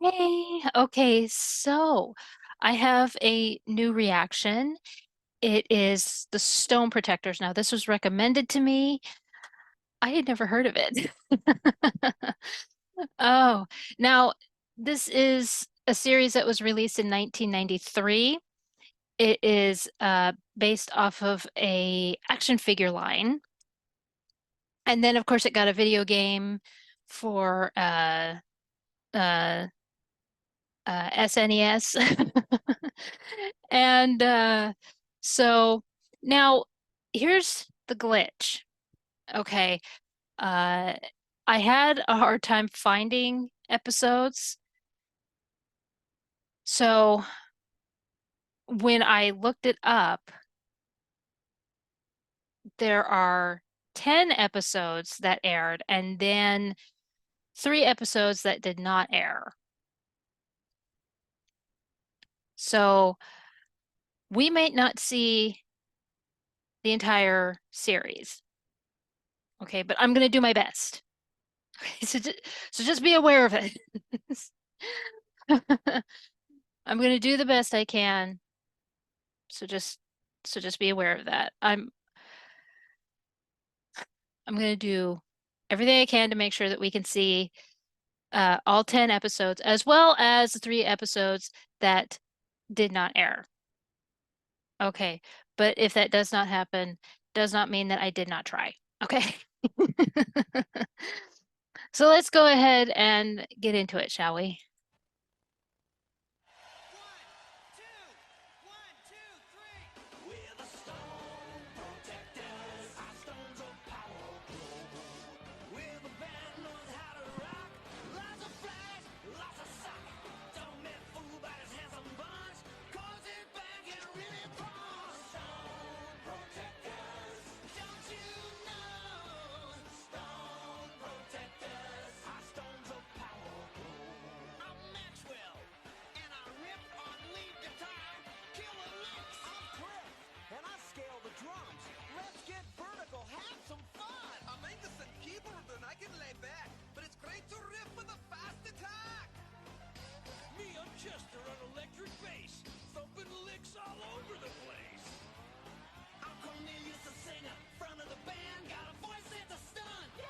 Hey, okay, so I have a new reaction. It is the stone protectors. Now, this was recommended to me. I had never heard of it. Oh, now this is a series that was released in 1993. It is based off of a action figure line. And then, of course, it got a video game for uh, SNES. And so now here's the glitch. Okay. Uh, I had a hard time finding episodes. So when I looked it up, there are 10 episodes that aired and then 3 episodes that did not air. So we might not see the entire series. Okay, but I'm going to do my best. Okay, so just be aware of it. I'm going to do the best I can. So just so just be aware of that. I'm going to do everything I can to make sure that we can see all 10 episodes as well as the 3 episodes that did not air. Okay, but if that does not happen, does not mean that I did not try. Okay. So let's go ahead and get into it, shall we? Chester on electric bass, thumping licks all over the place. I'm Cornelius, the singer, front of the band, got a voice that's a stun. Yeah!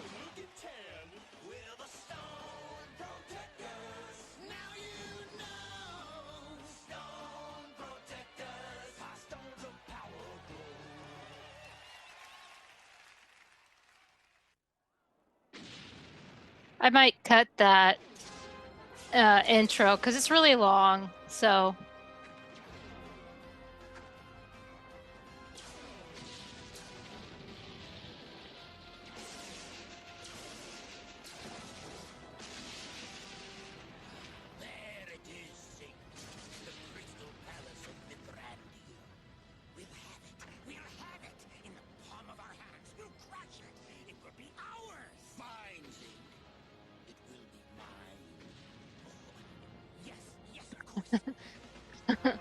You get tan with the Stone Protectors. Now you know Stone Protectors. Our stones of power glow. I might cut that intro because it's really long. So There it is, Sing. The Crystal Palace of Mithrandir. We'll have it. We'll have it. In the palm of our hands. We'll crush it. It will be ours. Fine, Sing. It will be mine. Oh, yes, yes, of course.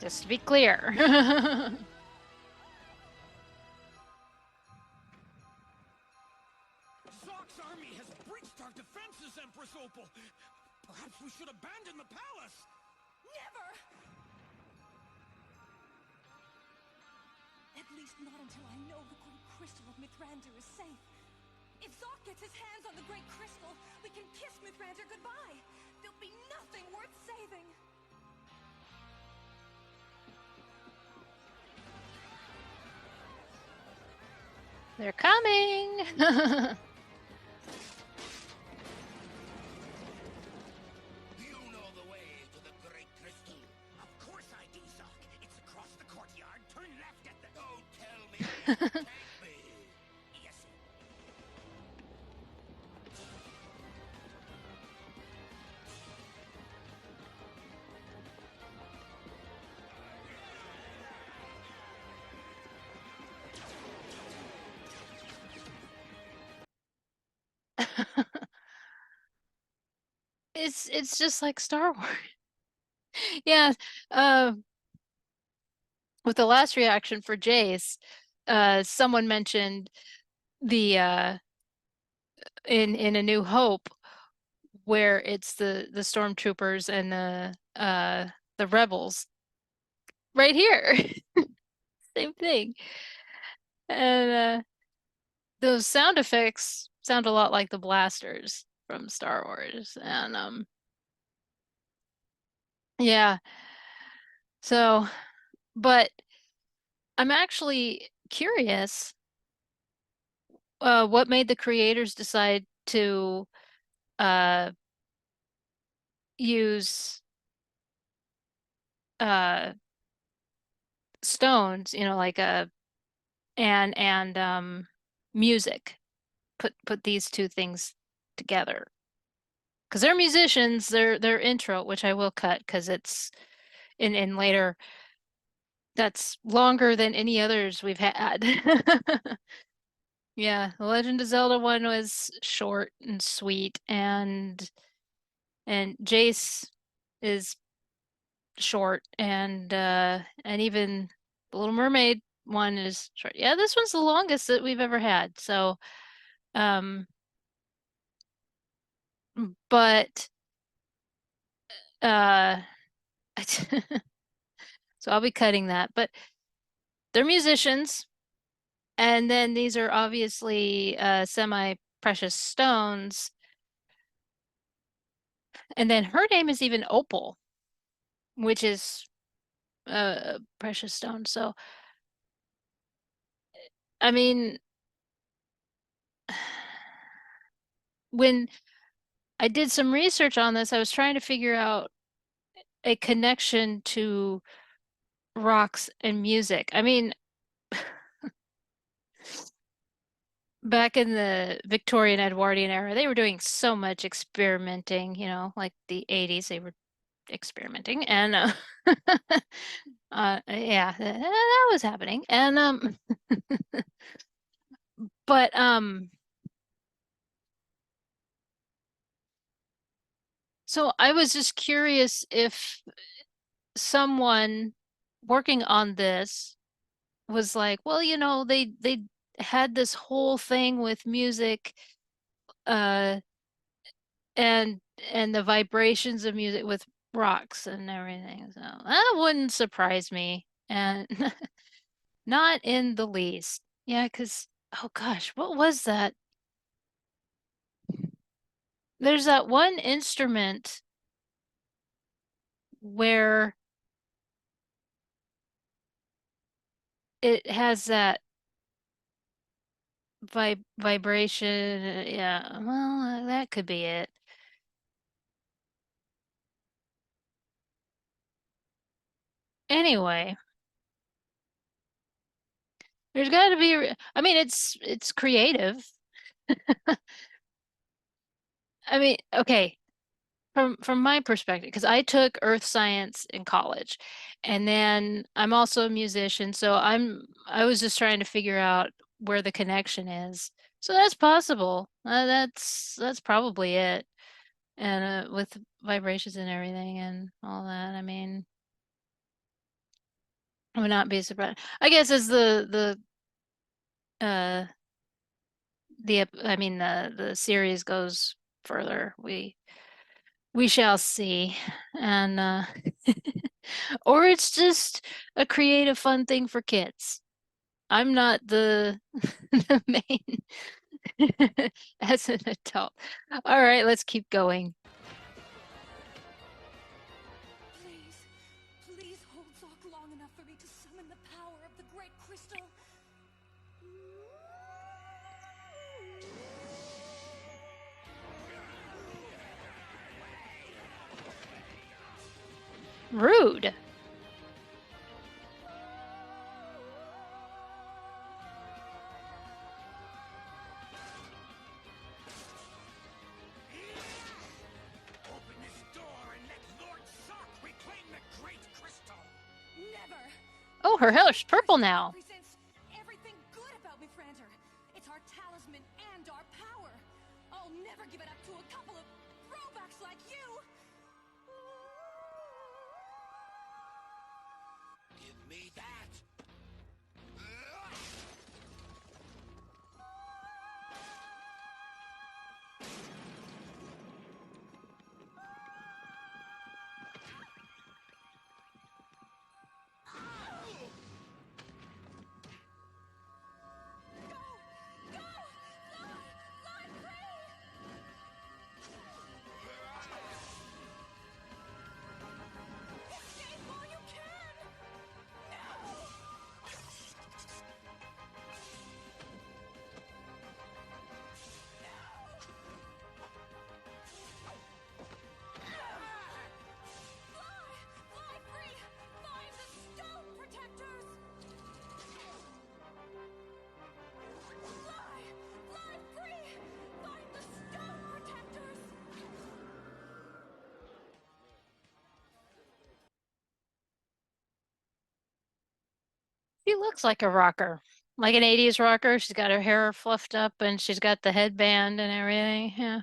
just to be clear. Zock's army has breached our defenses, Empress Opal. Perhaps we should abandon the palace. Never! At least not until I know the Great Crystal of Mithrandir is safe. If Zock gets his hands on the Great Crystal, we can kiss Mithrandir goodbye. There'll be nothing worth saving. They're coming. You know the way to the Great Crystal. Of course I do, Zock. It's across the courtyard. Turn left at the... Don't tell me. Take me. Yes. It's just like Star Wars. Yeah. Uh, with the last reaction for Jace, someone mentioned the in A New Hope where it's the stormtroopers and the rebels right here. Same thing. And those sound effects sound a lot like the blasters from Star Wars. And yeah. So, but I'm actually curious, what made the creators decide to uh use uh stones, like and music, put these two things together. Because they're musicians, their intro, which I will cut because it's in later, that's longer than any others we've had. Yeah, the Legend of Zelda one was short and sweet, and Jace is short, and even the Little Mermaid one is short. Yeah, this one's the longest that we've ever had. So, um, but uh, so I'll be cutting that. But they're musicians, and then these are obviously semi-precious stones. And then her name is even Opal, which is a precious stone. So, I mean, when I did some research on this, I was trying to figure out a connection to rocks and music. I mean, back in the Victorian Edwardian era, they were doing so much experimenting, like the 80s, they were experimenting, and yeah, that was happening. And but so I was just curious if someone working on this was like, well, they had this whole thing with music, uh and and the vibrations of music with rocks and everything. So that wouldn't surprise me. And not in the least. Yeah, because, oh gosh, what was that? There's that one instrument where it has that vibration. Yeah, well, that could be it. Anyway, there's got to be, I mean, it's creative. I mean, okay, from my perspective, because I took earth science in college, and then I'm also a musician, so I was just trying to figure out where the connection is. So that's possible. That's probably it. And with vibrations and everything and all that, I mean, I would not be surprised. I guess as uh I mean the series goes further, we shall see. And or it's just a creative fun thing for kids. I'm not the main as an adult. All right, let's keep going. Please, please hold Zoc long enough for me to summon the power of the great crystal. Rude. Open this door and let Lord Sock reclaim the great crystal. Never! Oh, her hair's purple Crystal now. represents everything good about Mithrandir. It's our talisman and our power. I'll never give it up to a couple of throwbacks like you. Give me that. looks like a rocker, like an 80s rocker. She's got her hair fluffed up and she's got the headband and everything. Yeah.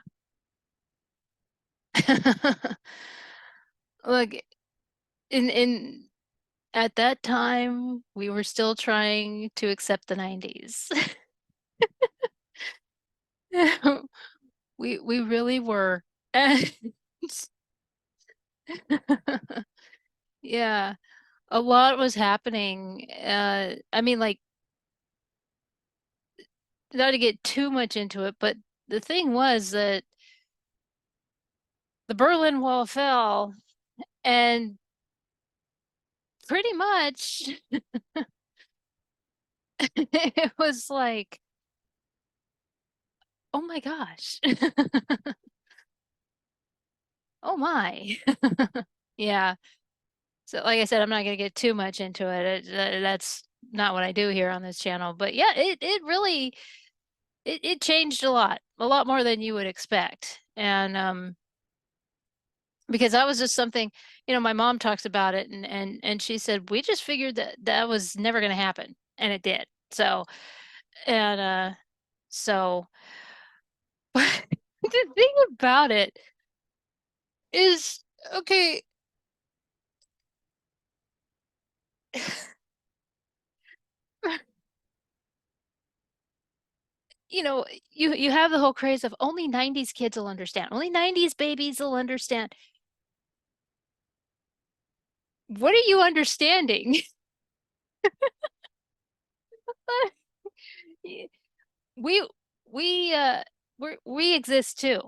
Look, in at that time, we were still trying to accept the 90s. We really were. And yeah, a lot was happening. I mean, like, not to get too much into it, but the thing was that the Berlin Wall fell, and pretty much it was like, oh my gosh. Oh my. Yeah. So like I said, I'm not going to get too much into it. That's not what I do here on this channel. But yeah, it really it changed a lot more than you would expect. And because that was just something, my mom talks about it and she said we just figured that that was never going to happen, and it did. So and so but the thing about it is, okay, you have the whole craze of only 90s kids will understand. Only 90s babies will understand. What are you understanding? We we we exist too.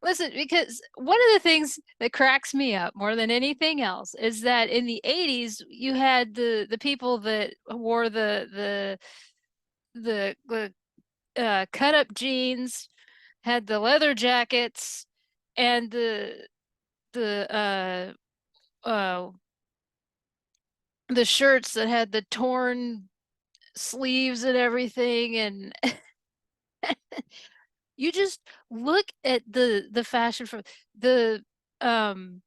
Listen, because one of the things that cracks me up more than anything else is that in the 80s you had the people that wore the cut up jeans, had the leather jackets, and the uh the shirts that had the torn sleeves and everything. And you just look at the fashion for the um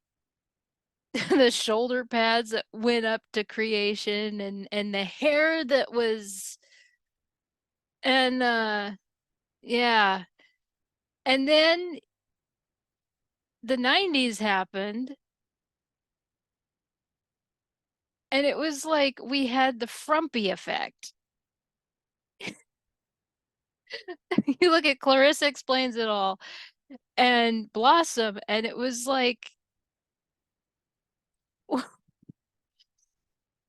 the shoulder pads that went up to creation, and the hair that was, and yeah. And then the 90s happened, and it was like we had the frumpy effect. You look at Clarissa Explains It All and Blossom, and it was like,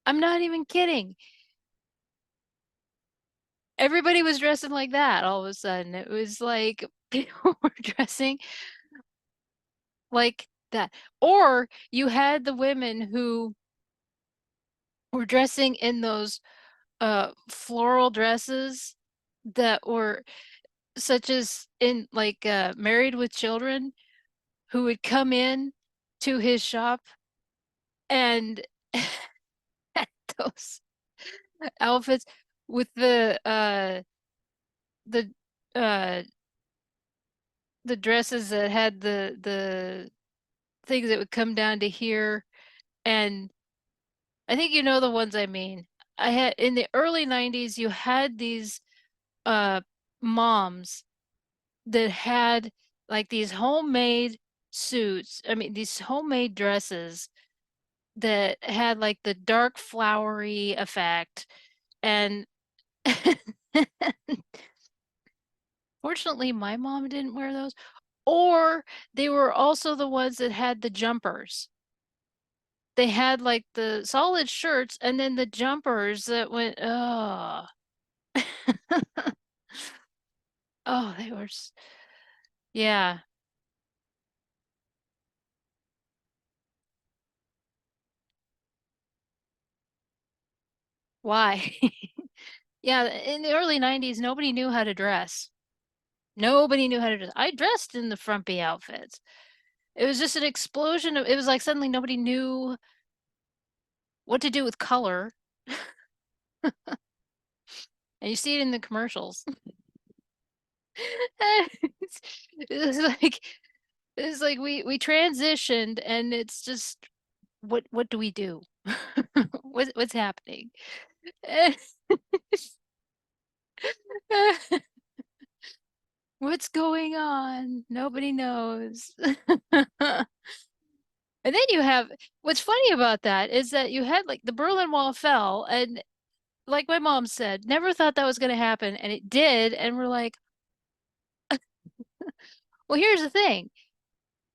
I'm not even kidding. Everybody was dressing like that all of a sudden. It was like people were dressing like that. Or you had the women who were dressing in those floral dresses that were, such as in like Married with Children, who would come in to his shop and those outfits with the uh the dresses that had the things that would come down to here. And I think you know the ones I mean. I had in the early 90s you had these uh moms that had like these homemade suits. I mean, these homemade dresses that had like the dark flowery effect. And fortunately, my mom didn't wear those. Or they were also the ones that had the jumpers. They had like the solid shirts and then the jumpers that went, oh, oh, yeah. Why? Yeah, in the early 90s, nobody knew how to dress. Nobody knew how to dress. I dressed in the frumpy outfits. It was just an explosion of, it was like suddenly nobody knew what to do with color. And you see it in the commercials. It's, it's like it's like we transitioned, and it's just what do we do? What's happening? What's going on? Nobody knows. And then you have what's funny about that is that you had like the Berlin Wall fell, and like my mom said, never thought that was going to happen, and it did. And we're like, well, here's the thing.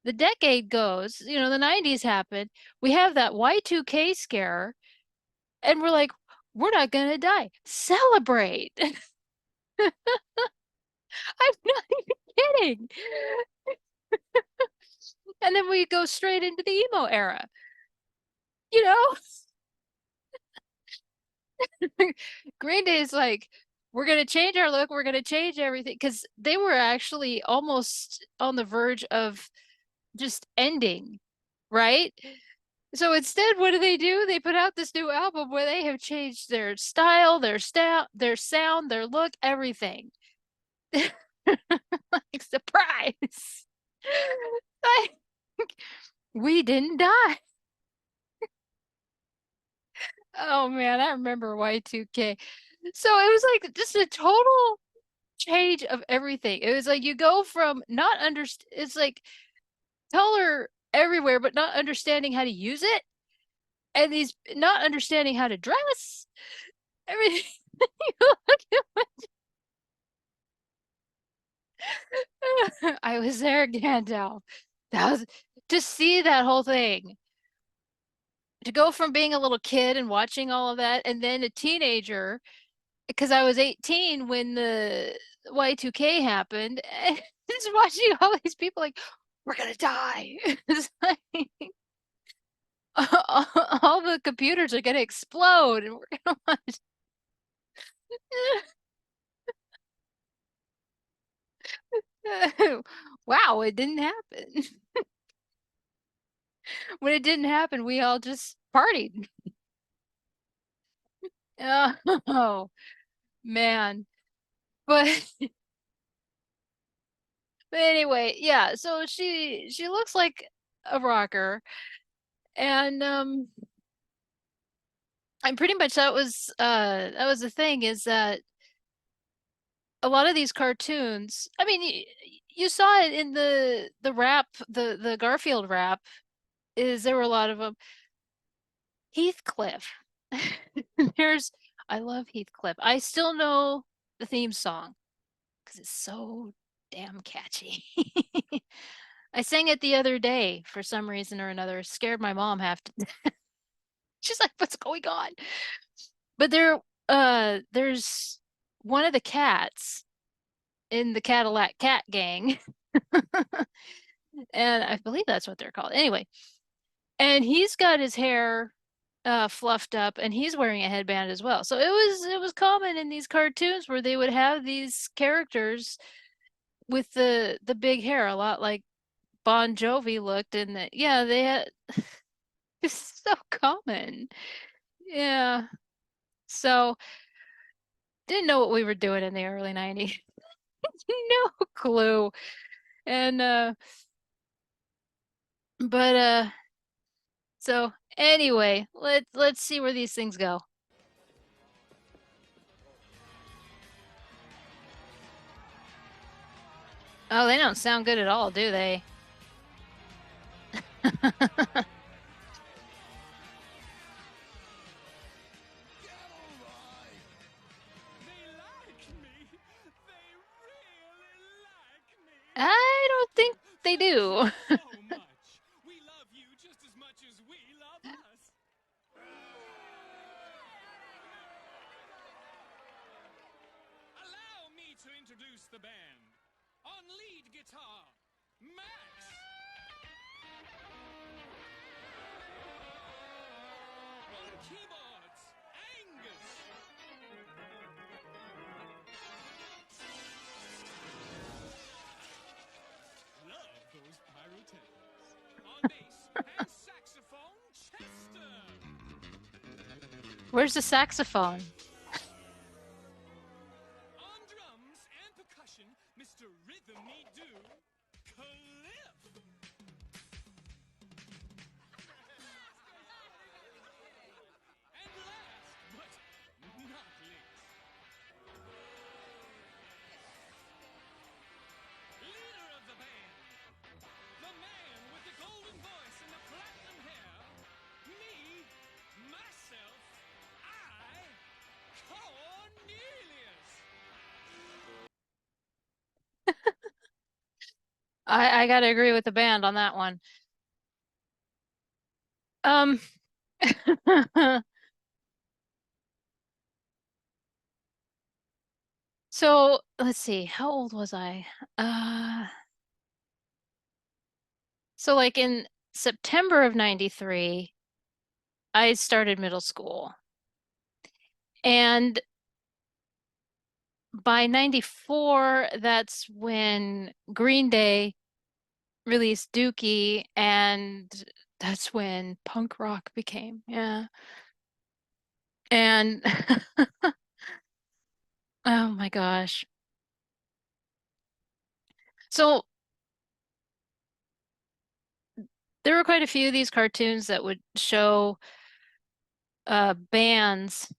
The decade goes, the 90s happened. We have that Y2K scare, and we're like, we're not going to die. Celebrate. I'm not even kidding. And then we go straight into the emo era. You know? Green Day is like, we're gonna change our look, we're gonna change everything, because they were actually almost on the verge of just ending, right? So instead, what do? They put out this new album where they have changed their style, their sound, their look, everything. Like surprise. Like, we didn't die. Oh man, I remember Y2K. So it was like just a total change of everything. It was like you go from not underst it's like color everywhere, but not understanding how to use it, and these not understanding how to dress. Everything. I was there, Gandalf. That was to see that whole thing. To go from being a little kid and watching all of that, and then a teenager, because I was 18 when the Y2K happened, and just watching all these people like, we're gonna die. It's like all the computers are gonna explode, and we're gonna watch. Wow, it didn't happen. When it didn't happen, we all just partied. Oh man. But but anyway, yeah, so she looks like a rocker, and and pretty much that was the thing, is that a lot of these cartoons, I mean, you saw it in the rap, the Garfield rap, is there were a lot of them. Heathcliff. There's I love Heathcliff. I still know the theme song because it's so damn catchy. I sang it the other day for some reason or another. Scared my mom half to she's like, what's going on? But there's one of the cats in the Cadillac Cat Gang, and I believe that's what they're called. Anyway, and he's got his hair fluffed up, and he's wearing a headband as well. So it was common in these cartoons where they would have these characters with the big hair, a lot like Bon Jovi looked, and yeah, they had it's so common. Yeah. So didn't know what we were doing in the early 90s. No clue. And but so anyway, let's see where these things go. Oh, they don't sound good at all, do they? They like me. They really like me. I don't think they Thank you do. so much. We love you just as much as we love us. Allow me to introduce the band. On lead guitar, Max. On keyboards, Angus. Love those pyrotechnics. On bass and saxophone, Chester. Where's the saxophone? On drums and percussion, Mr. Rhythm Me Do, Cliff. I gotta agree with the band on that one. Um, so let's see, how old was I? Uh, so like in September of 93, I started middle school. And by 94, that's when Green Day released Dookie, and that's when punk rock became, yeah. And oh my gosh. So there were quite a few of these cartoons that would show bands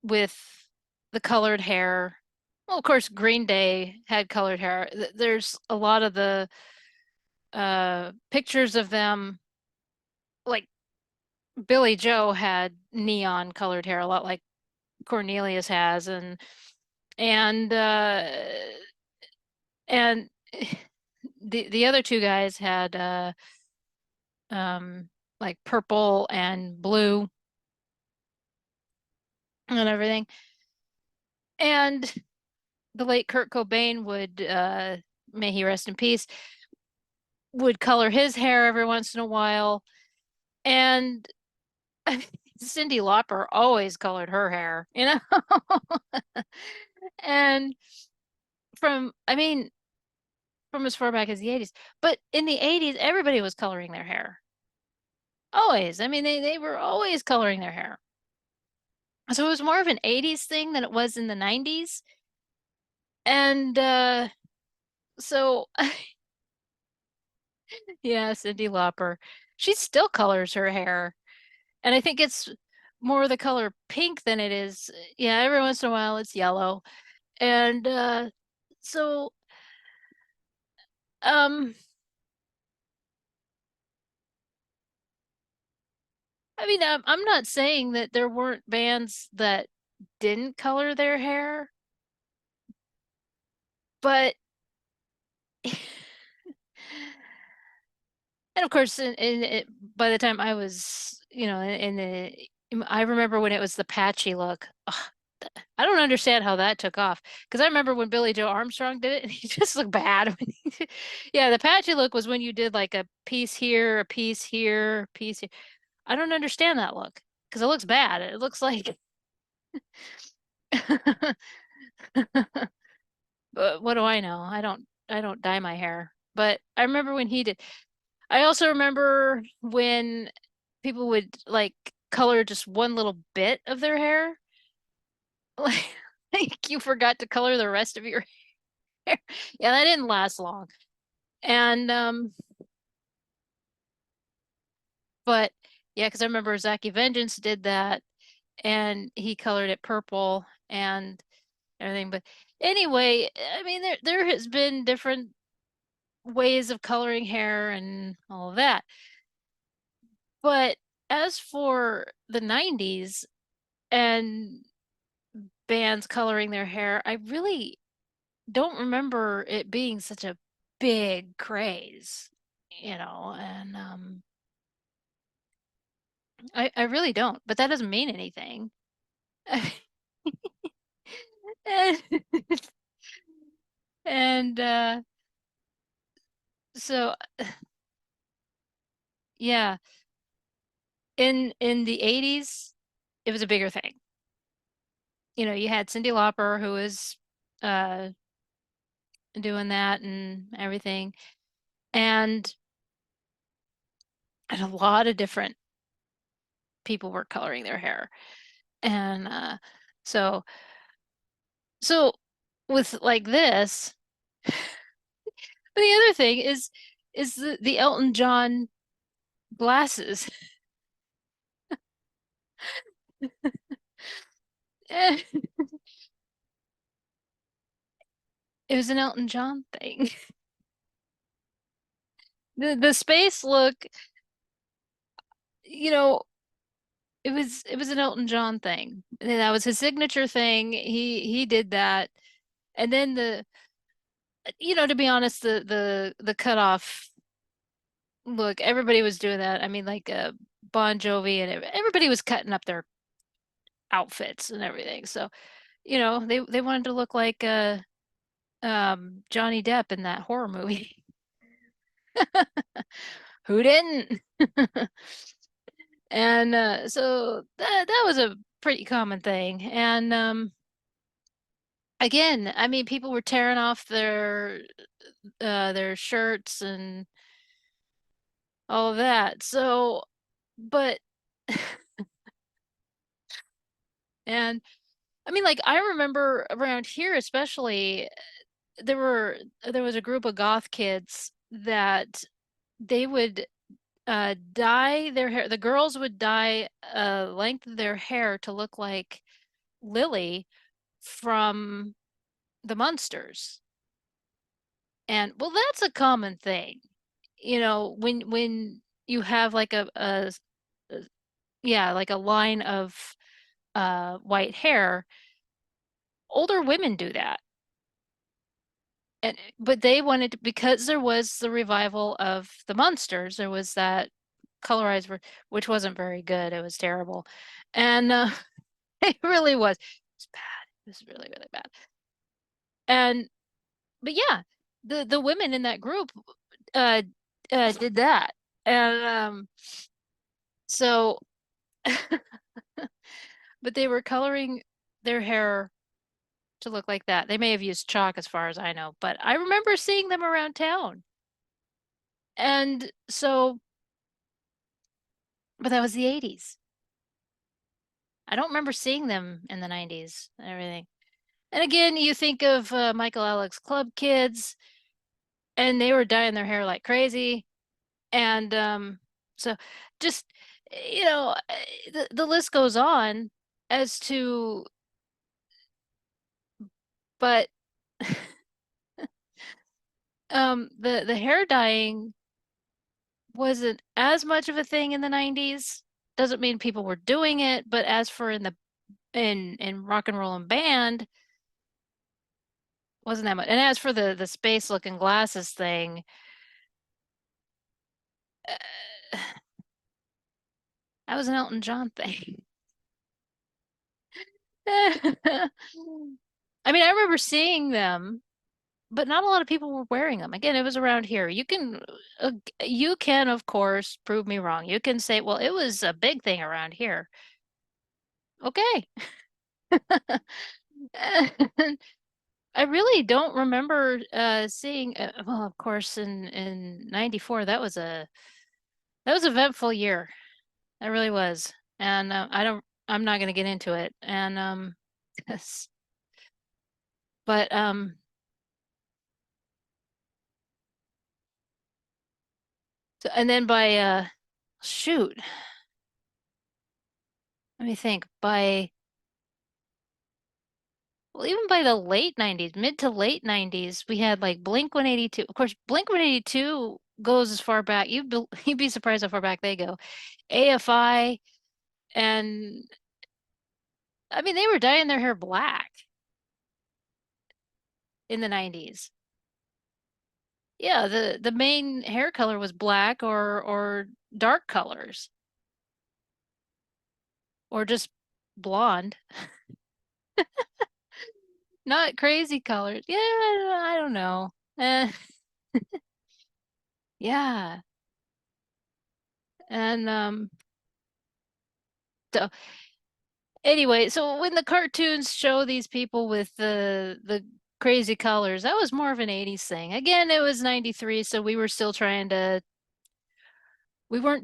with the colored hair. Well, of course, Green Day had colored hair. There's a lot of the pictures of them, like Billy Joe had neon colored hair, a lot like Cornelius has, and and the other two guys had um like purple and blue and everything. And the late Kurt Cobain would may he rest in peace, would color his hair every once in a while. And Cyndi Lauper always colored her hair, you know? And I mean, from as far back as the 80s. But in the 80s, everybody was coloring their hair. Always. I mean, they were always coloring their hair. So it was more of an 80s thing than it was in the 90s. And so yeah, Cyndi Lauper. She still colors her hair. And I think it's more the color pink than it is. Yeah, every once in a while it's yellow. And so um I mean, I'm not saying that there weren't bands that didn't color their hair, but and of course, by the time I was, I remember when it was the patchy look. Ugh, I don't understand how that took off because I remember when Billy Joe Armstrong did it, and he just looked bad. Yeah, the patchy look was when you did like a piece here, a piece here, a piece here. I don't understand that look because it looks bad. It looks like, but what do I know? I don't dye my hair. But I remember when he did. I also remember when people would like color just one little bit of their hair. Like, like you forgot to color the rest of your hair. Yeah, that didn't last long. And but yeah, because I remember Zaki Vengeance did that and he colored it purple and everything. But anyway, I mean there has been different ways of coloring hair and all of that. But as for the 90s and bands coloring their hair, I really don't remember it being such a big craze, and I really don't, but that doesn't mean anything. And, and so yeah, in the 80s, it was a bigger thing. You had Cyndi Lauper who was uh doing that and everything. And a lot of different people were coloring their hair. And so so with like this, but the other thing is the Elton John glasses. It was an Elton John thing. The space look, you know, it was an Elton John thing. And that was his signature thing. He did that. And then to be honest, the cutoff look, everybody was doing that. I mean, like Bon Jovi and everybody was cutting up their outfits and everything. So, they wanted to look like Johnny Depp in that horror movie. Who didn't? And so that was a pretty common thing. And again, I mean, people were tearing off their shirts and all of that. So, but and I mean, like I remember around here, especially, there was a group of goth kids that they would dye their hair. The girls would dye a length of their hair to look like Lily from the Munsters. And well, that's a common thing. When you have like a yeah, like a line of white hair, older women do that. And but they wanted to, because there was the revival of the Munsters, there was that colorized which wasn't very good. It was terrible. And it really was. It was bad. It was really, really bad. And but yeah, the women in that group uh did that. And so but they were coloring their hair to look like that. They may have used chalk as far as I know, but I remember seeing them around town. And so, but that was the 80s. I don't remember seeing them in the 90s and everything. And again, you think of Michael Alex Club kids, and they were dyeing their hair like crazy. And so just, the list goes on as to, but the hair dyeing wasn't as much of a thing in the 90s. Doesn't mean people were doing it, but as for in rock and roll and band, wasn't that much. And as for the space looking glasses thing, uh, that was an Elton John thing. I mean, I remember seeing them, but not a lot of people were wearing them. Again, it was around here. You can, of course, prove me wrong. You can say, well, it was a big thing around here. Okay. I really don't remember seeing well, of course, in 94, that was an eventful year. That really was. And I'm not going to get into it. And yes. But and then by shoot, let me think. Well, even by the late 90s, mid to late 90s, we had like Blink 182. Of course, Blink 182 goes as far back. You'd be surprised how far back they go. AFI, and I mean they were dyeing their hair black in the 90s. Yeah, the main hair color was black or dark colors or just blonde. Not crazy colors. Yeah, I don't know. Yeah. And so anyway, so when the cartoons show these people with the crazy colors, that was more of an 80s thing. Again, it was 93, so we weren't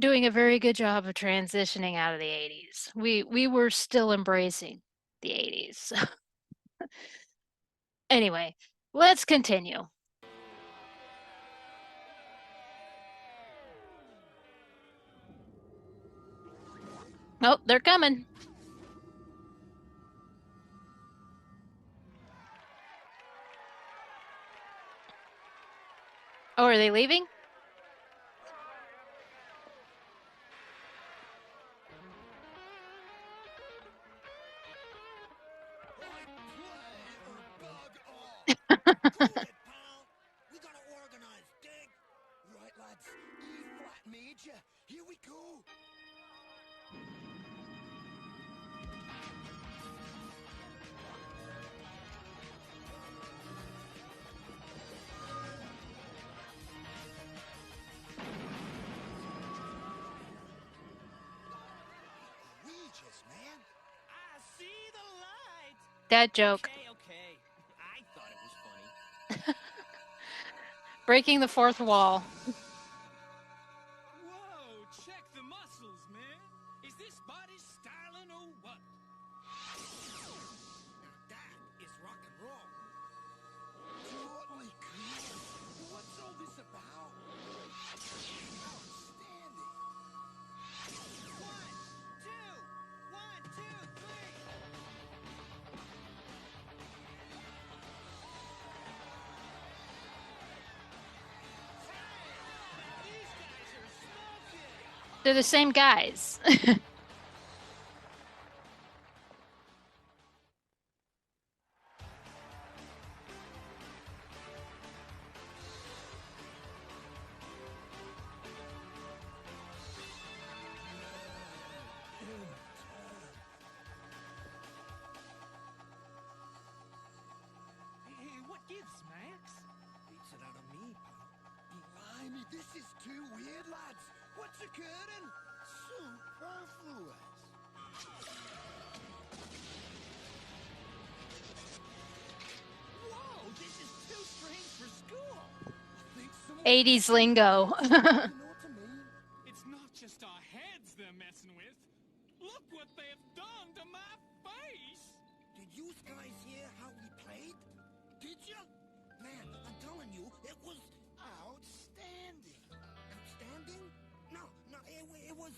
doing a very good job of transitioning out of the 80s. We were still embracing the 80s. Anyway, let's continue. Oh, they're coming. Oh, are they leaving? Like play or bug off. Cool it, pal. Dad joke. Okay. I thought it was funny. Breaking the fourth wall. Whoa, check the muscles, man. Is this body styling or what? Now that is rock and roll. Totally cool. What's all this about? Outstanding. One, two, three. These guys are smoking. They're the same guys. Hey, what gives, Max? Beats it out of me, pal. Blimey, this is too weird, lads. What's occurring? Superfluous. Whoa, this is too strange for school. I think someone 80s lingo. you know what I mean? It's not just our heads they're messing with. Look what they've done to my face. Did you guys hear how we played? Did you? Man, I'm telling you, it was outstanding. Outstanding? No, it was,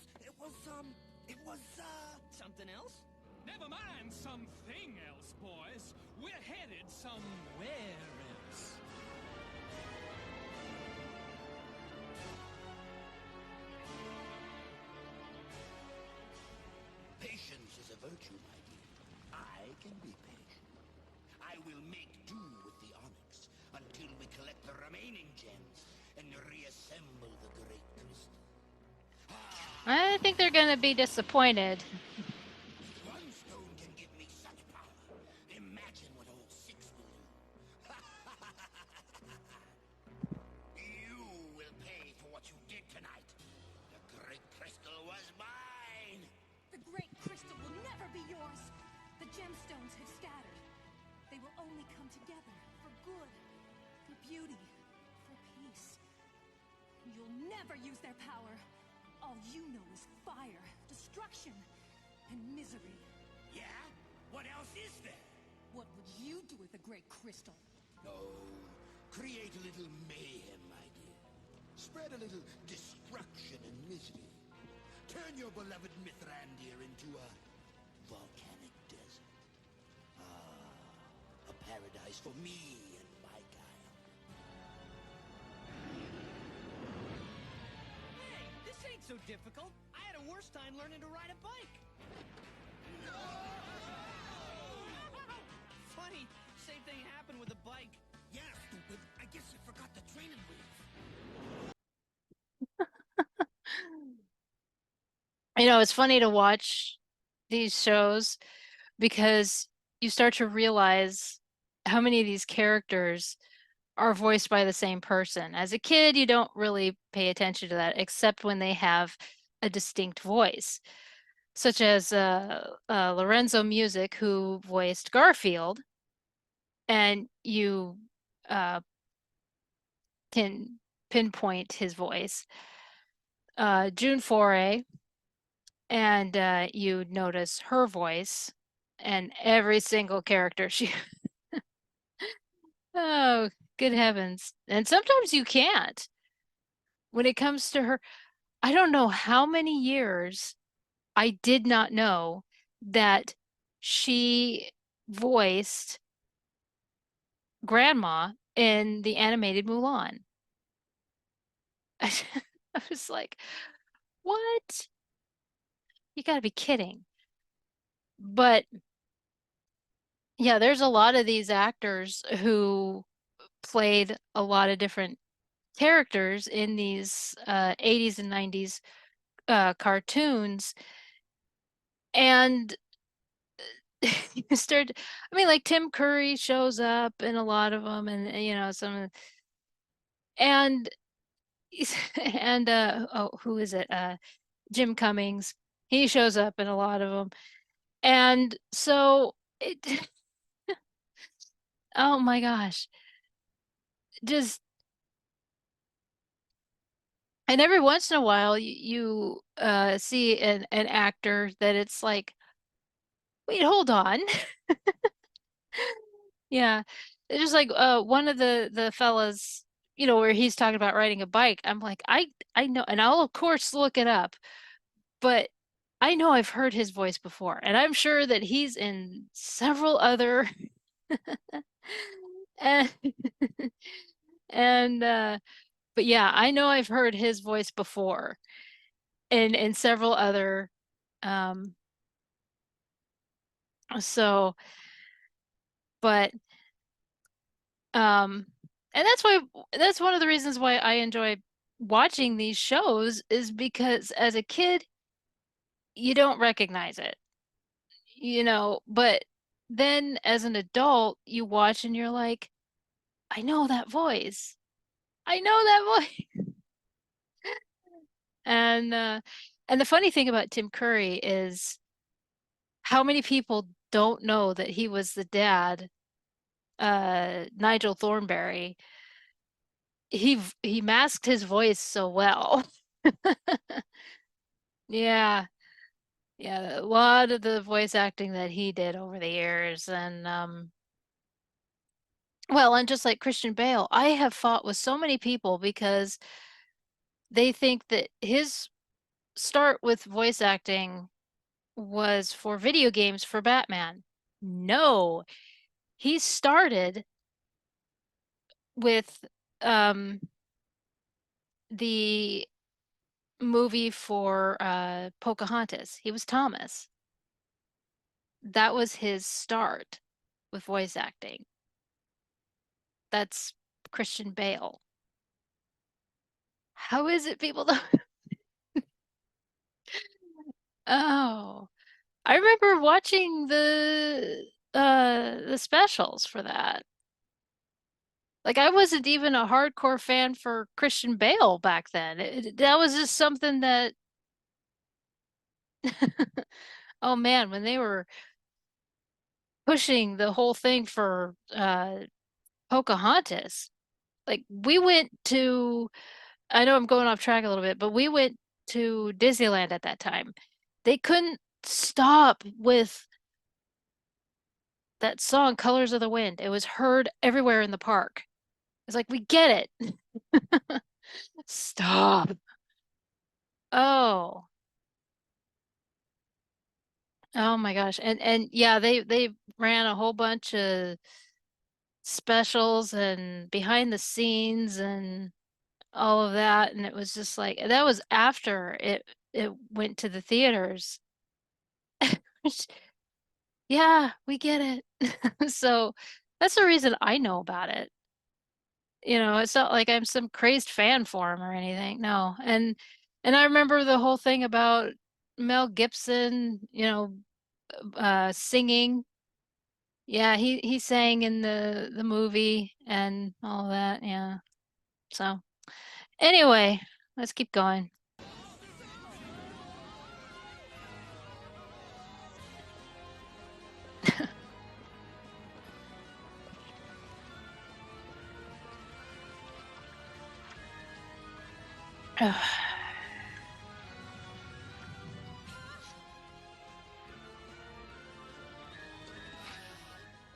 something else? Never mind something else, boys. We're headed somewhere else. Patience is a virtue, my dear. I can be patient. I will make do with the onyx until we collect the remaining gems and reassemble the great crystal. I think they're gonna be disappointed. One stone can give me such power. Imagine what all six will do. You will pay for what you did tonight. The great crystal was mine. The great crystal will never be yours. The gemstones have scattered. They will only come together for good, for beauty, for peace. You'll never use their power. All you know is fire, destruction, and misery. Yeah? What else is there? What would you do with the great crystal? Oh, create a little mayhem, my dear. Spread a little destruction and misery. Turn your beloved Mithrandir into a volcanic desert. A paradise for me and my guile. Hey, this ain't so difficult. I had a worse time learning to ride a bike. No! Funny, same thing happened with a bike. Yeah, stupid. I guess you forgot the training wheels. You know, it's funny to watch these shows because you start to realize how many of these characters are voiced by the same person. As a kid, you don't really pay attention to that, except when they have a distinct voice, such as Lorenzo Music, who voiced Garfield, and you can pinpoint his voice. June Foray, and you notice her voice, and every single character she. Oh, good heavens! And sometimes you can't. When it comes to her, I don't know how many years I did not know that she voiced Grandma in the animated Mulan. I was like, what? You gotta be kidding. But yeah, there's a lot of these actors who played a lot of different characters in these 80s and 90s cartoons. And you start, I mean, like Tim Curry shows up in a lot of them, and you know, and and oh, who is it? Jim Cummings. He shows up in a lot of them. And so it Oh my gosh. Just, and every once in a while you see an actor that it's like, wait, hold on. Yeah. It's just like one of the fellas, where he's talking about riding a bike. I'm like, I know, and I'll of course look it up, but I know I've heard his voice before, and I'm sure that he's in several other and and but yeah, I know I've heard his voice before in several other um so but um and that's one of the reasons why I enjoy watching these shows is because as a kid you don't recognize it, but then as an adult you watch and you're like, I know that voice. I know that voice. And the funny thing about Tim Curry is how many people don't know that he was the dad, Nigel Thornberry. He masked his voice so well. Yeah. Yeah, a lot of the voice acting that he did over the years and well, and just like Christian Bale, I have fought with so many people because they think that his start with voice acting was for video games for Batman. No, he started with um the movie for Pocahontas. He was Thomas. That was his start with voice acting. That's Christian Bale. How is it people don't? Oh, I remember watching the specials for that. Like I wasn't even a hardcore fan for Christian Bale back then. That was just something that oh man, when they were pushing the whole thing for Pocahontas, like we went to I know I'm going off track a little bit, but we went to Disneyland at that time. They couldn't stop with that song Colors of the Wind. It was heard everywhere in the park. It's like we get it. Stop. Oh. Oh my gosh. And yeah, they ran a whole bunch of specials and behind the scenes and all of that, and it was just like that was after it went to the theaters. Yeah, we get it. So that's the reason I know about it. It's not like I'm some crazed fan for him or anything. No. And I remember the whole thing about Mel Gibson, singing. Yeah, he sang in the movie and all that. Yeah. So anyway, let's keep going.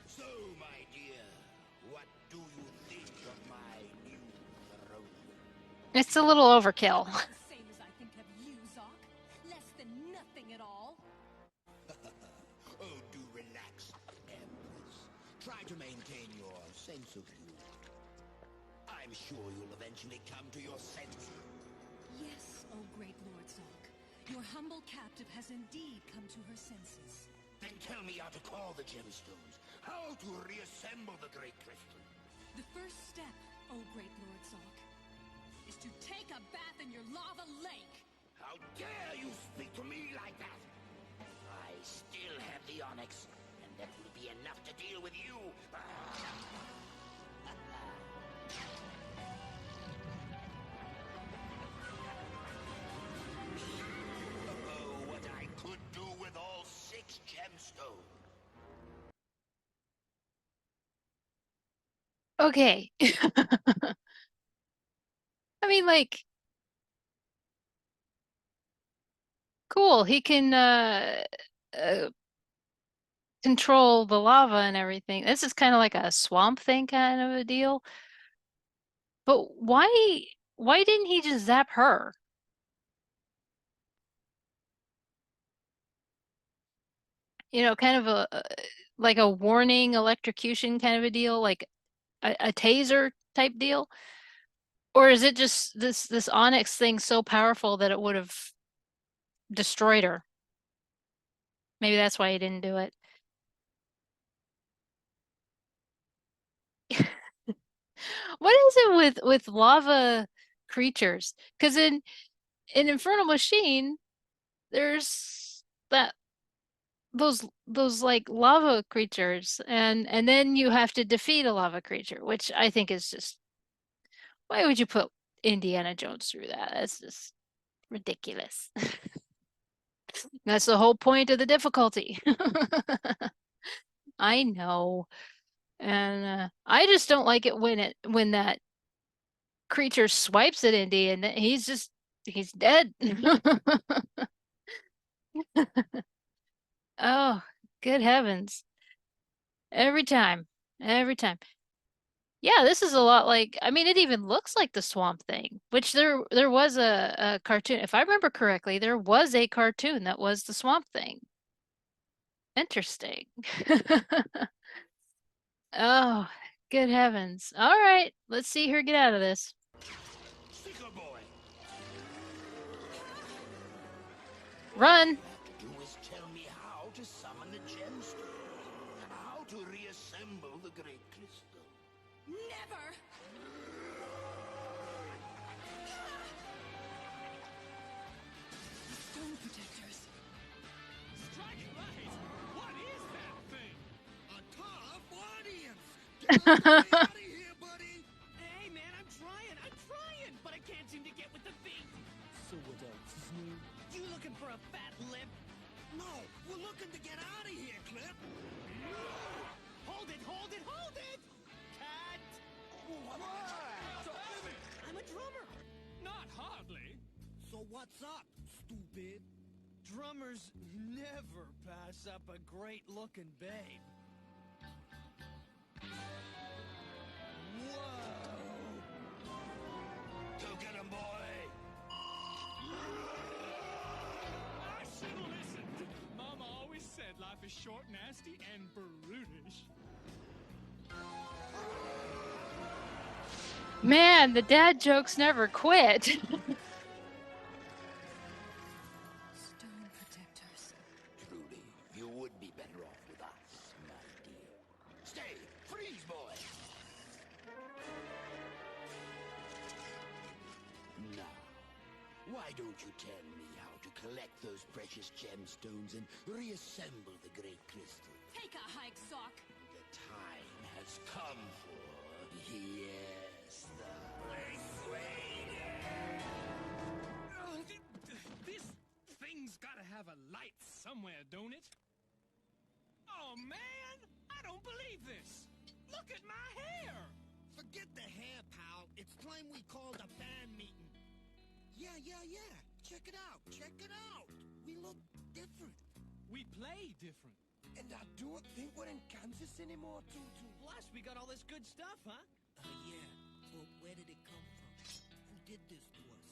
So, my dear, what do you think of my new throne? It's a little overkill. The same as I think of you, Zoc. Less than nothing at all. Oh, do relax, Empress. Try to maintain your sense of humor. I'm sure you'll eventually come to your senses. Yes, O great Lord Zoc. Your humble captive has indeed come to her senses. Then tell me how to call the gemstones, how to reassemble the great crystal. The first step, O great Lord Zoc, is to take a bath in your lava lake. How dare you speak to me like that? I still have the onyx, and that will be enough to deal with you. Oh, what I could do with all 6 gemstones. Okay. I mean, like, cool. He can uh control the lava and everything. This is kind of like a swamp thing kind of a deal. But why didn't he just zap her? Kind of like a warning electrocution kind of a deal, like a taser type deal? Or is it just this onyx thing so powerful that it would have destroyed her? Maybe that's why he didn't do it. What is it with lava creatures? Because in Infernal Machine, there's that those like lava creatures, and then you have to defeat a lava creature, which I think is just why would you put Indiana Jones through that? That's just ridiculous. That's the whole point of the difficulty. I know. And I just don't like it when that creature swipes at Indy and he's dead. Oh, good heavens. Every time. Every time. Yeah, this is a lot like I mean it even looks like the Swamp Thing, which there was a cartoon. If I remember correctly, there was a cartoon that was the Swamp Thing. Interesting. Oh, good heavens. All right, let's see her get out of this. Sticker boy. Run. Do is tell me how to summon the gemstone, how to reassemble the great crystal. Never! Stone protectors. Strike right! What is that thing? A tough audience. Get out of here, buddy. Hey man, I'm trying, but I can't seem to get with the beat. So what else is new? You looking for a fat lip? No, we're looking to get out of here, Clip. Hold it! Cat! I'm a drummer! Not hardly. So what's up, stupid? Drummers never pass up a great-looking babe. Go get him, boy. I should've listened. Mama always said life is short, nasty, and brutish. Man, the dad jokes never quit. Stone protectors. Truly, you would be better off with us, my dear. Stay, freeze, boy. Now, why don't you tell me how to collect those precious gemstones and reassemble the great crystal? Take a hike, Sock. The time has come for, yes, the persuader. This thing's gotta have a light somewhere, don't it? Oh man, I don't believe this. Look at my hair. Forget the hair, pal. It's time we called a band meeting. Yeah. Check it out. We look different. We play different. And I don't think we're in Kansas anymore, Tutu. Plus, we got all this good stuff, huh? Yeah. But where did it come from? Who did this to us?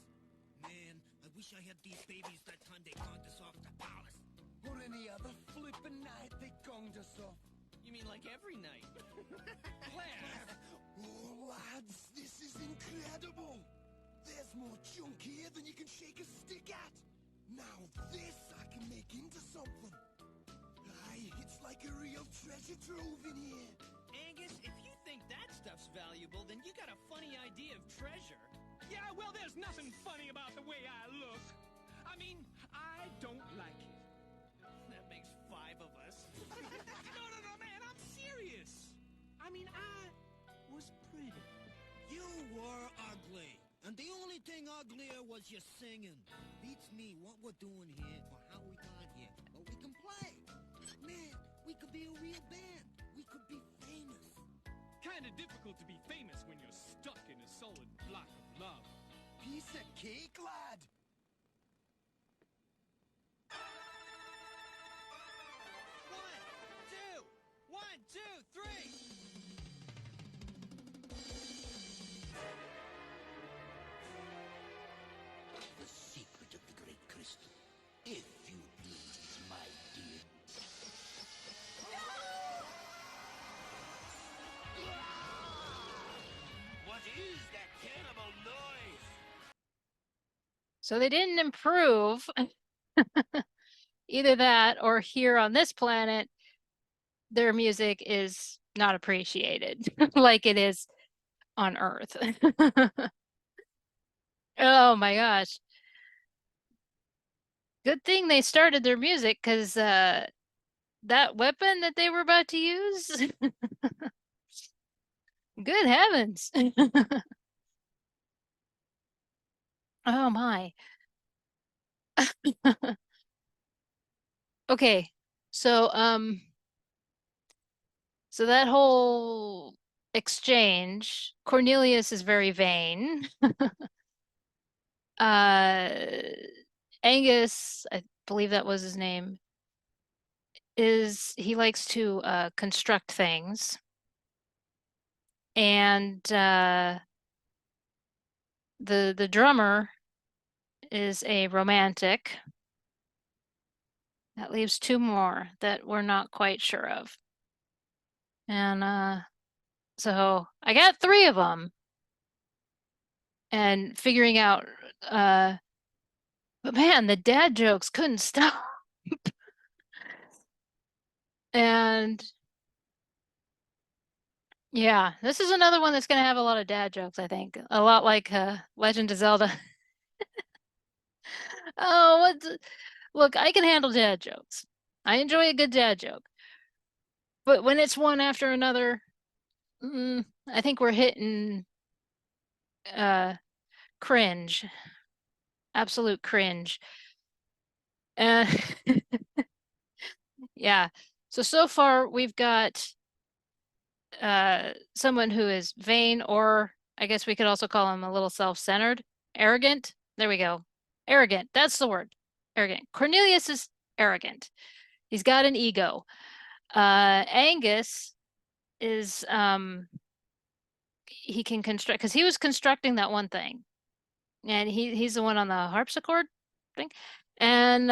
Man, I wish I had these babies that time they gonged us off the palace. Or any other flippin' night they gonged us off. You mean like every night? Claire! Oh, lads, this is incredible. There's more junk here than you can shake a stick at. Now this I can make into something. Aye, it's like a real treasure trove in here. Angus, if you think that stuff's valuable, then you got a funny idea of treasure. Yeah, well, there's nothing funny about the way I look. I mean, I don't like it. That makes 5 of us. No, man, I'm serious. I mean, I was pretty. You were ugly. And the only thing uglier was your singing. Beats me what we're doing here or how we got here. But we can play. Man, we could be a real band. We could be famous. kinda difficult to be famous when you're stuck in a solid block of love. Piece of cake, lad. One, two, three. The secret of the great crystal, if you please, my dear. What is that terrible noise? So they didn't improve. Either that or here on this planet, their music is not appreciated like it is on Earth. Oh my gosh. Good thing they started their music because that weapon that they were about to use, good heavens. Oh my. Okay. So so that whole exchange, Cornelius is very vain. Uh Angus, I believe that was his name, he likes to construct things. And the drummer is a romantic. That leaves two more that we're not quite sure of. And so I got three of them. And figuring out but man, the dad jokes couldn't stop. And yeah, this is another one that's going to have a lot of dad jokes, I think. A lot like Legend of Zelda. Oh, look, I can handle dad jokes. I enjoy a good dad joke. But when it's one after another, I think we're hitting uh cringe. Absolute cringe. Uh yeah. So far we've got someone who is vain, or I guess we could also call him a little self-centered, arrogant. There we go. Arrogant. That's the word. Arrogant. Cornelius is arrogant. He's got an ego. Angus is he can construct because he was constructing that one thing. And he's the one on the harpsichord thing. And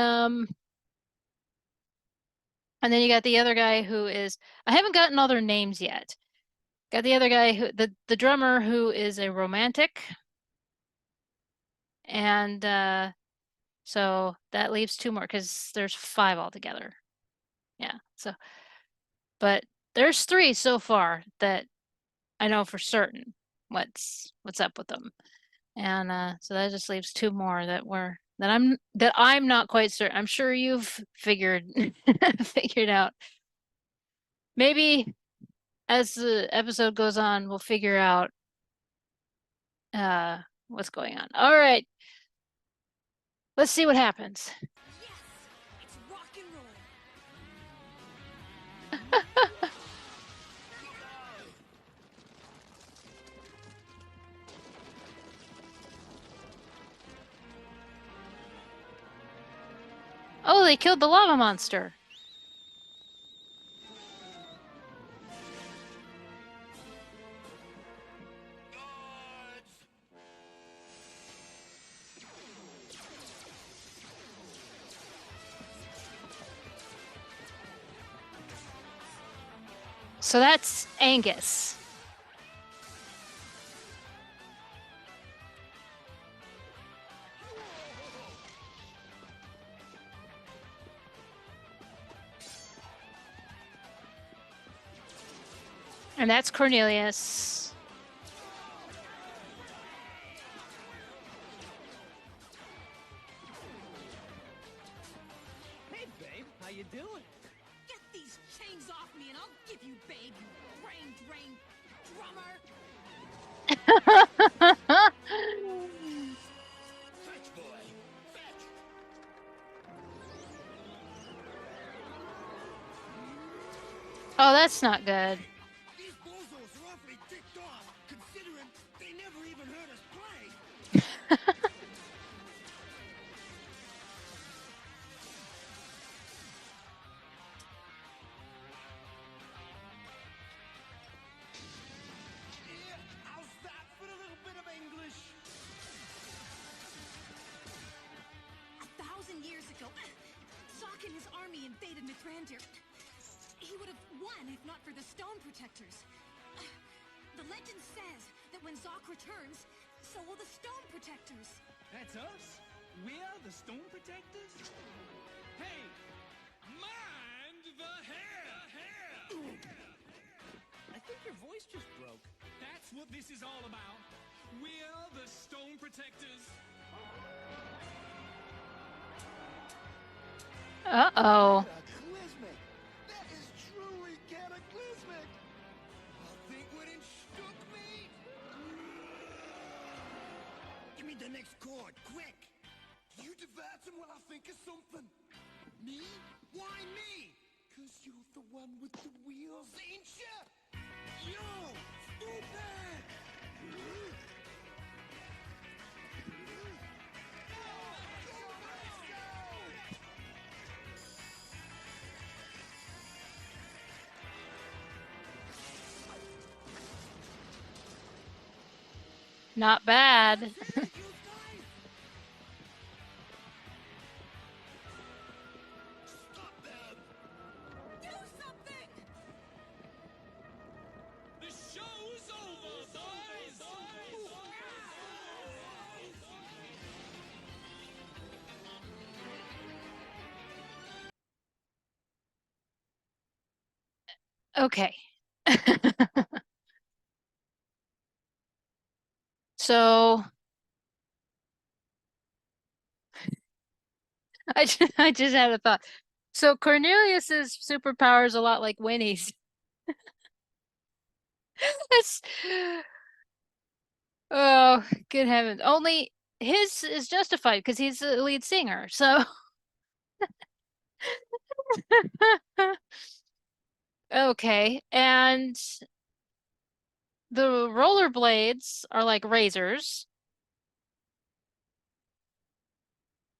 then you got the other guy who is, I haven't gotten all their names yet. Got the other guy who the drummer who is a romantic. And so that leaves two more because there's five altogether. Yeah. So but there's three so far that I know for certain what's up with them. And so that just leaves two more that I'm not quite certain. I'm sure you've figured figured out. Maybe as the episode goes on, we'll figure out what's going on. All right. Let's see what happens. Yes! It's rock and roll! Oh, they killed the lava monster. So that's Angus. And that's Cornelius. Hey, babe, how you doing? Get these chains off me and I'll give you, babe, you brain drain drummer! Fetch, boy. Fetch. Oh, that's not good. These bozos are awfully army invaded Mithrandir, he would have won if not for the Stone Protectors. The legend says that when Zoc returns, so will the Stone Protectors. That's us? We're the Stone Protectors? Hey, mind the hair! I think your voice just broke. That's what this is all about. We're the Stone Protectors. Uh-oh. Cataclysmic! That is truly cataclysmic! I think what it shook me! Give me the next chord, quick! You divide them while I think of something. Me? Why me? 'Cause you're the one with the wheels, ain't ya? Yo! Stupid! Not bad. Stop them! Do something! The show's over, boys! Okay. So I just had a thought. So Cornelius's superpower is a lot like Winnie's. It's, oh, good heavens. Only his is justified because he's the lead singer. So okay. And the rollerblades are like razors.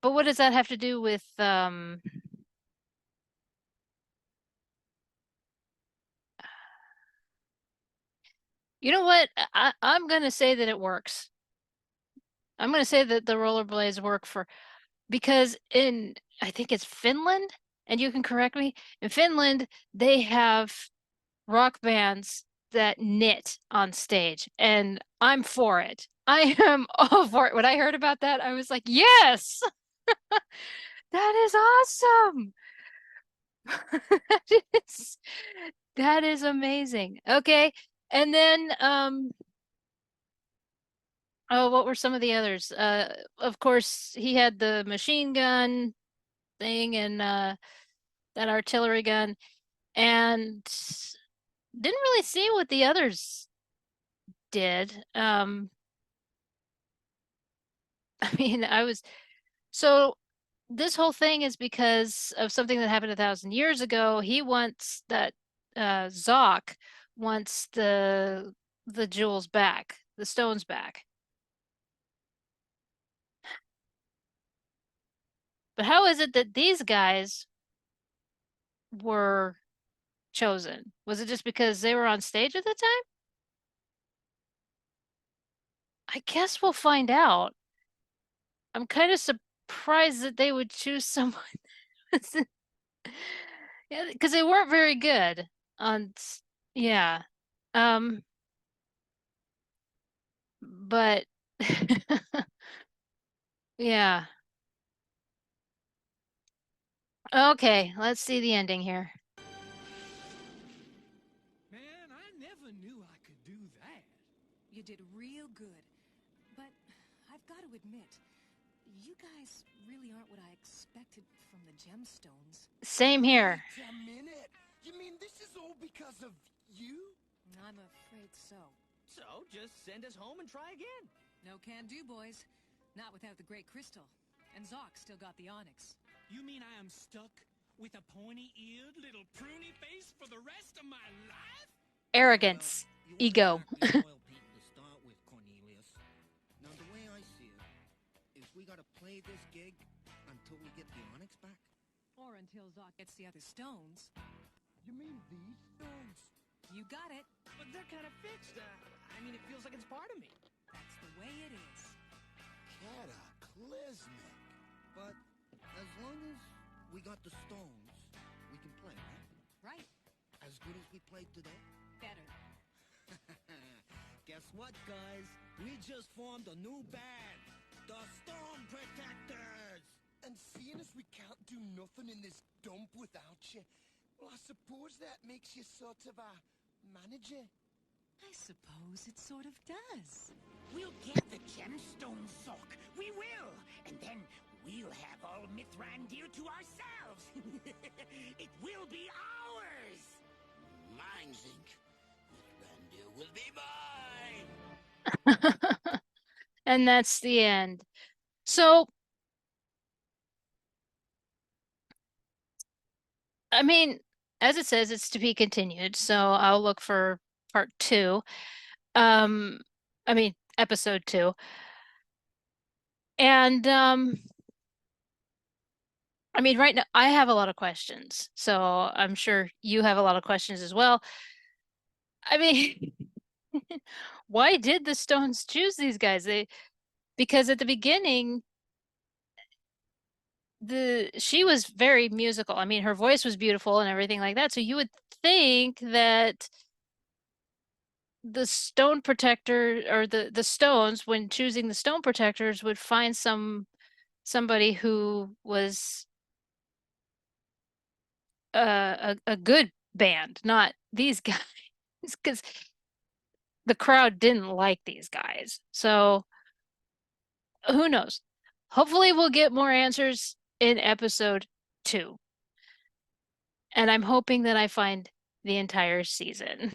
But what does that have to do with you know what? I'm gonna say that it works. I'm gonna say that the rollerblades work for because in I think it's Finland, and you can correct me, in Finland they have rock bands that knit on stage, and I'm for it. I am all for it. When I heard about that, I was like, yes, that is awesome. That is that is amazing. Okay. And then oh, what were some of the others? Of course, he had the machine gun thing and that artillery gun, and didn't really see what the others did. I mean, I was so this whole thing is because of something that happened 1,000 years ago. He wants that Zoc wants the jewels back, the stones back. But how is it that these guys were chosen? Was it just because they were on stage at the time? I guess we'll find out. I'm kind of surprised that they would choose someone. Yeah, because they weren't very good on, yeah. Um, but yeah. Okay, let's see the ending here. Man, I never knew I could do that. You did real good. But I've got to admit, you guys really aren't what I expected from the gemstones. Same here. Wait a minute! You mean this is all because of you? I'm afraid so. So, just send us home and try again. No can do, boys. Not without the Great Crystal. And Zoc still got the Onyx. You mean I am stuck with a pointy-eared little pruny face for the rest of my life? Arrogance, You ego. weren't exactly loyal people to start with, Cornelius. Now, the way I see it, is we gotta play this gig until we get the Onyx back. Or until Zoc gets the other stones. You mean these stones? You got it. But they're kind of fixed. I mean, it feels like it's part of me. That's the way it is. Cataclysmic. But as long as we got the stones, good as we played today? Better. Guess what, guys? We just formed a new band, the Storm Protectors. And seeing as we can't do nothing in this dump without you, well, I suppose that makes you sort of a manager. I suppose it sort of does. We'll get the gemstone sock. We will. And then we'll have all Mithrandir to ourselves. It will be ours. Mine, Zink. Mithrandir will be mine! And that's the end. So, I mean, as it says, it's to be continued. So I'll look for part 2. I mean, episode 2. And I mean, right now I have a lot of questions. So I'm sure you have a lot of questions as well. I mean, why did the Stones choose these guys? Because at the beginning she was very musical. I mean, her voice was beautiful and everything like that. So you would think that the Stone Protector or the Stones, when choosing the Stone Protectors, would find somebody who was a good band, not these guys, because the crowd didn't like these guys. So who knows? Hopefully we'll get more answers in episode 2. And I'm hoping that I find the entire season.